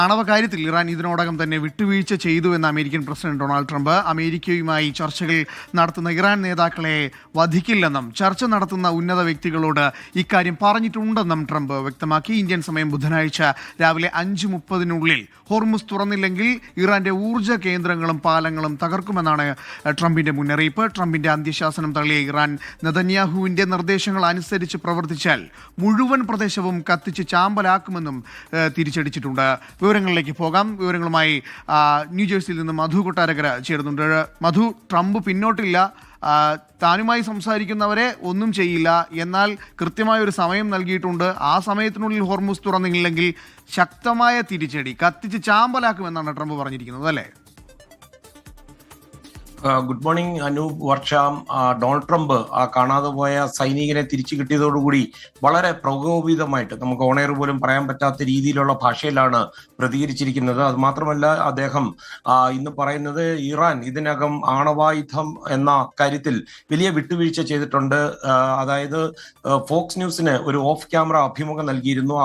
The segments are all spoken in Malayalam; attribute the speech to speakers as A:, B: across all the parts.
A: ആണവ കാര്യത്തിൽ ഇറാൻ ഇതിനോടകം തന്നെ വിട്ടുവീഴ്ച ചെയ്തു എന്ന് അമേരിക്കൻ പ്രസിഡന്റ് ഡൊണാൾഡ് ട്രംപ് അമേരിക്കയുമായി ചർച്ചകൾ നടത്തുന്ന ഇറാൻ നേതാക്കളെ വധിക്കില്ലെന്നും ചർച്ച നടത്തുന്ന ഉന്നത വ്യക്തികളോട് ഇക്കാര്യം പറഞ്ഞിട്ടുണ്ടെന്നും ട്രംപ് വ്യക്തമാക്കി. ഇന്ത്യൻ സമയം ബുധനാഴ്ച രാവിലെ 5:30 ഹോർമുസ് തുറന്നില്ലെങ്കിൽ ഇറാന്റെ ഊർജ്ജ കേന്ദ്രങ്ങളും പാലങ്ങളും തകർക്കുമെന്നാണ് ട്രംപിന്റെ മുന്നറിയിപ്പ്. ട്രംപിന്റെ അന്ത്യശാസനം തള്ളിയ ഇറാൻ നെതന്യാഹുവിന്റെ നിർദ്ദേശങ്ങൾ അനുസരിച്ച് പ്രവർത്തിച്ചാൽ മുഴുവൻ പ്രദേശവും കത്തിച്ച് ചാമ്പലാക്കുമെന്നും തിരിച്ചടിച്ചിട്ടുണ്ട്. വിവരങ്ങളിലേക്ക് പോകാം. വിവരങ്ങളുമായി ന്യൂജേഴ്സിയിൽ നിന്ന് മധു കൊട്ടാരക്കര ചേരുന്നുണ്ട്. മധു, ട്രംപ് പിന്നോട്ടില്ല, താനുമായി സംസാരിക്കുന്നവരെ ഒന്നും ചെയ്യില്ല, എന്നാൽ കൃത്യമായ ഒരു സമയം നൽകിയിട്ടുണ്ട്. ആ സമയത്തിനുള്ളിൽ ഹോർമുസ് തുറന്നില്ലെങ്കിൽ ശക്തമായ തിരിച്ചടി, കത്തിച്ച് ചാമ്പലാക്കുമെന്നാണ് ട്രംപ് പറഞ്ഞിരിക്കുന്നത്, അല്ലേ?
B: ഗുഡ് മോർണിംഗ് അനൂപ്, വർഷ. ഡൊണാൾഡ് ട്രംപ് കാണാതെ പോയ സൈനികനെ തിരിച്ചു കിട്ടിയതോടുകൂടി വളരെ പ്രകോപിതമായിട്ട്, നമുക്ക് ഓണയർ പോലും പറയാൻ പറ്റാത്ത രീതിയിലുള്ള ഭാഷയിലാണ് പ്രതികരിച്ചിരിക്കുന്നത്. അത് മാത്രമല്ല, അദ്ദേഹം ഇന്ന് പറയുന്നത് ഇറാൻ ഇതിനകം ആണവായുധം എന്ന കാര്യത്തിൽ വലിയ വിട്ടുവീഴ്ച ചെയ്തിട്ടുണ്ട്. അതായത് ഫോക്സ് ന്യൂസിന് ഒരു ഓഫ് ക്യാമറ അഭിമുഖം നൽകിയിരുന്നു,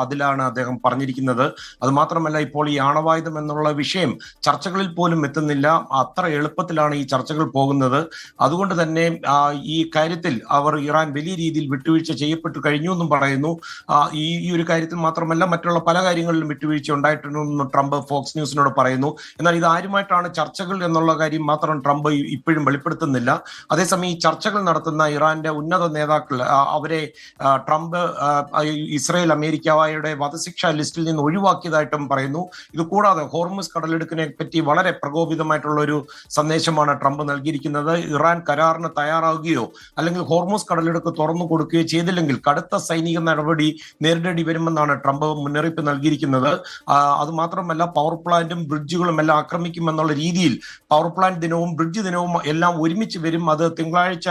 B: അതിലാണ് അദ്ദേഹം പറഞ്ഞിരിക്കുന്നത്. അത് മാത്രമല്ല, ഇപ്പോൾ ഈ ആണവായുധം എന്നുള്ള വിഷയം ചർച്ചകളിൽ പോലും എത്തുന്നില്ല, അത്ര എളുപ്പത്തിലാണ് ഈ ചർച്ചകൾ പോകുന്നത്. അതുകൊണ്ട് തന്നെ ഈ കാര്യത്തിൽ ഇറാൻ വലിയ രീതിയിൽ വിട്ടുവീഴ്ച ചെയ്യപ്പെട്ടു കഴിഞ്ഞു എന്നും പറയുന്നു. ഈ ഒരു കാര്യത്തിൽ മാത്രമല്ല, മറ്റുള്ള പല കാര്യങ്ങളിലും വിട്ടുവീഴ്ച ഉണ്ടായിട്ടുണ്ടെന്ന് ട്രംപ് ഫോക്സ് ന്യൂസിനോട് പറയുന്നു. എന്നാൽ ഇത് ആരുമായിട്ടാണ് ചർച്ചകൾ എന്നുള്ള കാര്യം മാത്രം ട്രംപ് ഇപ്പോഴും വെളിപ്പെടുത്തുന്നില്ല. അതേസമയം ഈ ചർച്ചകൾ നടത്തുന്ന ഇറാന്റെ ഉന്നത നേതാക്കൾ, അവരെ ട്രംപ് ഇസ്രയേൽ അമേരിക്കയുടെ വധശിക്ഷ ലിസ്റ്റിൽ നിന്ന് ഒഴിവാക്കിയതായിട്ടും പറയുന്നു. ഇത് കൂടാതെ ഹോർമുസ് കടലെടുക്കിനെ പറ്റി വളരെ പ്രകോപിതമായിട്ടുള്ള ഒരു സന്ദേശമാണ് ട്രംപ് നൽകിയിരിക്കുന്നത്. ഇറാൻ കരാറിന് തയ്യാറാവുകയോ അല്ലെങ്കിൽ ഹോർമുസ് കടലെടുക്ക് തുറന്നു കൊടുക്കുകയോ ചെയ്തില്ലെങ്കിൽ കടുത്ത സൈനിക നടപടി നേരിടേണ്ടി വരുമെന്നാണ് ട്രംപ് മുന്നറിയിപ്പ് നൽകിയിരിക്കുന്നത്. അത് മാത്രമല്ല, പവർ പ്ലാന്റും ബ്രിഡ്ജുകളും എല്ലാം ആക്രമിക്കുമെന്നുള്ള രീതിയിൽ പവർ പ്ലാന്റ് ദിനവും ബ്രിഡ്ജ് ദിനവും എല്ലാം ഒരുമിച്ച് വരും. അത് തിങ്കളാഴ്ച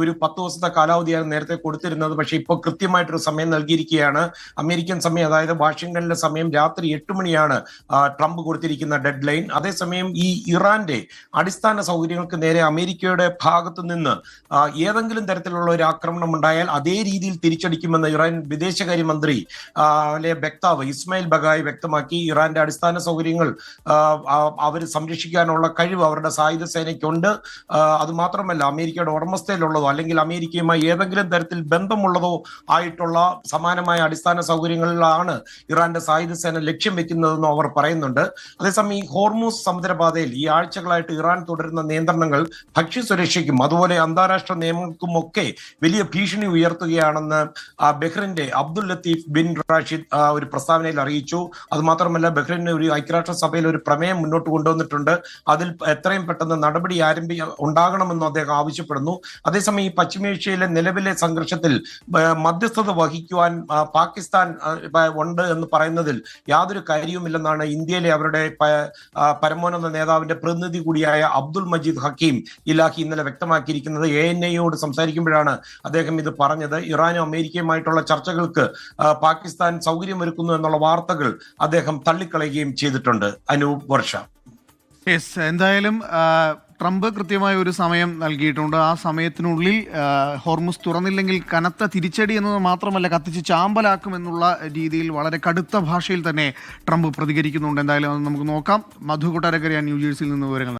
B: ഒരു 10 ദിവസത്തെ കാലാവധിയാണ് നേരത്തെ കൊടുത്തിരുന്നത്. പക്ഷേ ഇപ്പോൾ കൃത്യമായിട്ടൊരു സമയം നൽകിയിരിക്കുകയാണ്. അമേരിക്കൻ സമയം, അതായത് വാഷിംഗ്ടണിലെ സമയം രാത്രി 8 മണിയാണ് ട്രംപ് കൊടുത്തിരിക്കുന്ന ഡെഡ് ലൈൻ. അതേസമയം ഈ ഇറാന്റെ അടിസ്ഥാന സൗകര്യങ്ങൾക്ക് നേരെ അമേരിക്കയുടെ ഭാഗത്തു നിന്ന് ഏതെങ്കിലും തരത്തിലുള്ള ഒരു ആക്രമണം ഉണ്ടായാൽ അതേ രീതിയിൽ തിരിച്ചടിക്കുമെന്ന് ഇറാൻ വിദേശകാര്യമന്ത്രി വക്താവ് ഇസ്മായിൽ ബഗായി വ്യക്തമാക്കി. ഇറാന്റെ അടിസ്ഥാന സൗകര്യങ്ങൾ അവർ സംരക്ഷിക്കാനുള്ള കഴിവ് അവരുടെ സായുധ സേനയ്ക്കുണ്ട്. അത് മാത്രമല്ല, അമേരിക്കയുടെ ഉടമസ്ഥയിലുള്ളതോ അല്ലെങ്കിൽ അമേരിക്കയുമായി ഏതെങ്കിലും തരത്തിൽ ബന്ധമുള്ളതോ ആയിട്ടുള്ള സമാനമായ അടിസ്ഥാന സൗകര്യങ്ങളിലാണ് ഇറാന്റെ സായുധ സേന ലക്ഷ്യം വെക്കുന്നതെന്നും അവർ പറയുന്നുണ്ട്. അതേസമയം ഈ ഹോർമുസ് സമുദ്രപാതയിൽ ഈ ആഴ്ചകളായിട്ട് ഇറാൻ തുടരുന്ന നിയന്ത്രണങ്ങൾ ഭക്ഷ്യസുരക്ഷയ്ക്കും അതുപോലെ അന്താരാഷ്ട്ര നിയമങ്ങൾക്കും ഒക്കെ വലിയ ഭീഷണി ഉയർത്തുകയാണെന്ന് ബഹ്റിന്റെ അബ്ദുൽ ലത്തീഫ് ബിൻ റാഷിദ് ഒരു പ്രസ്താവനയിൽ അറിയിച്ചു. അത് മാത്രമല്ല, ബഹ്റിന് ഒരു ഐക്യരാഷ്ട്ര സഭയിൽ ഒരു പ്രമേയം മുന്നോട്ട് കൊണ്ടുവന്നിട്ടുണ്ട്. അതിൽ എത്രയും പെട്ടെന്ന് നടപടി ഉണ്ടാകണമെന്നും അദ്ദേഹം ആവശ്യപ്പെടുന്നു. അതേസമയം ഈ പശ്ചിമേഷ്യയിലെ നിലവിലെ സംഘർഷത്തിൽ മധ്യസ്ഥത വഹിക്കുവാൻ പാകിസ്ഥാൻ ഉണ്ട് എന്ന് പറയുന്നതിൽ യാതൊരു കാര്യവുമില്ലെന്നാണ് ഇന്ത്യയിലെ അവരുടെ പരമോന്നത നേതാവിന്റെ പ്രതിനിധി കൂടിയായ അബ്ദുൽ മജീദ് ഹക്കീം ഇലാഹി ഇന്നലെ വ്യക്തമാക്കിയിരിക്കുന്നത്. ANIയോട് സംസാരിക്കുമ്പോഴാണ് അദ്ദേഹം ഇത് പറഞ്ഞത്. ഇറാനും അമേരിക്കയുമായിട്ടുള്ള ചർച്ചകൾക്ക് പാകിസ്ഥാൻ സൗകര്യമൊരുക്കുന്നു എന്നുള്ള വാർത്തകൾ അദ്ദേഹം തള്ളിക്കളയുകയും ചെയ്തിട്ടുണ്ട്. അനൂപ്, വർഷ.
A: എന്തായാലും ട്രംപ് കൃത്യമായ ഒരു സമയം നൽകിയിട്ടുണ്ട്. ആ സമയത്തിനുള്ളിൽ ഹോർമുസ് തുറന്നില്ലെങ്കിൽ കനത്ത തിരിച്ചടി എന്നത് മാത്രമല്ല, കത്തിച്ച് ചാമ്പലാക്കുമെന്നുള്ള രീതിയിൽ വളരെ കടുത്ത ഭാഷയിൽ തന്നെ ട്രംപ് പ്രതികരിക്കുന്നുണ്ട്. എന്തായാലും അത് നമുക്ക് നോക്കാം. മധു കൊട്ടാരക്കരയാണ് ന്യൂജേഴ്സിയിൽ നിന്ന് വിവരങ്ങൾ.